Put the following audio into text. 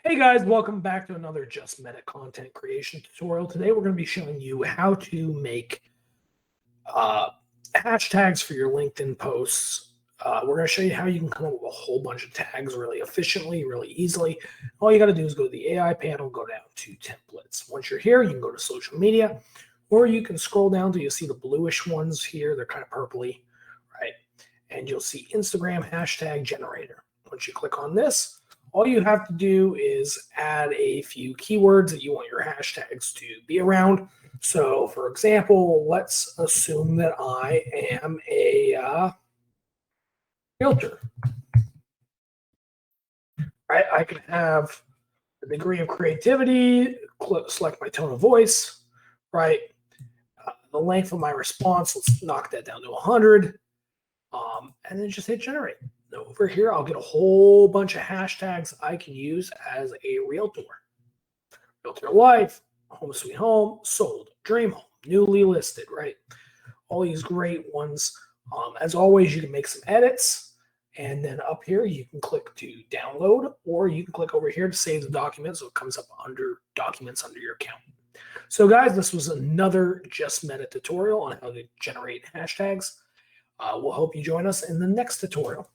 Hey guys, welcome back to another Just Meta content creation tutorial. Today we're going to be showing you how to make hashtags for your LinkedIn posts. We're going to show you how you can come up with a whole bunch of tags really efficiently, really easily. All you got to do is go to the AI panel, go down to templates. Once you're here, you can go to social media, or you can scroll down till you see the bluish ones here. They're kind of purpley, right? And you'll see Instagram hashtag generator. Once you click on this, all you have to do is add a few keywords that you want your hashtags to be around. So, for example, let's assume that I am a realtor. Right? I can have a degree of creativity, select my tone of voice, right? The length of my response, let's knock that down to 100, and then just hit generate. Over here, I'll get a whole bunch of hashtags I can use as a realtor. Realtor life, home sweet home, sold, dream home, newly listed, right? All these great ones. As always, you can make some edits. And then up here, you can click to download, or you can click over here to save the document so it comes up under documents under your account. So guys, this was another Just Meta tutorial on how to generate hashtags. We'll hope you join us in the next tutorial.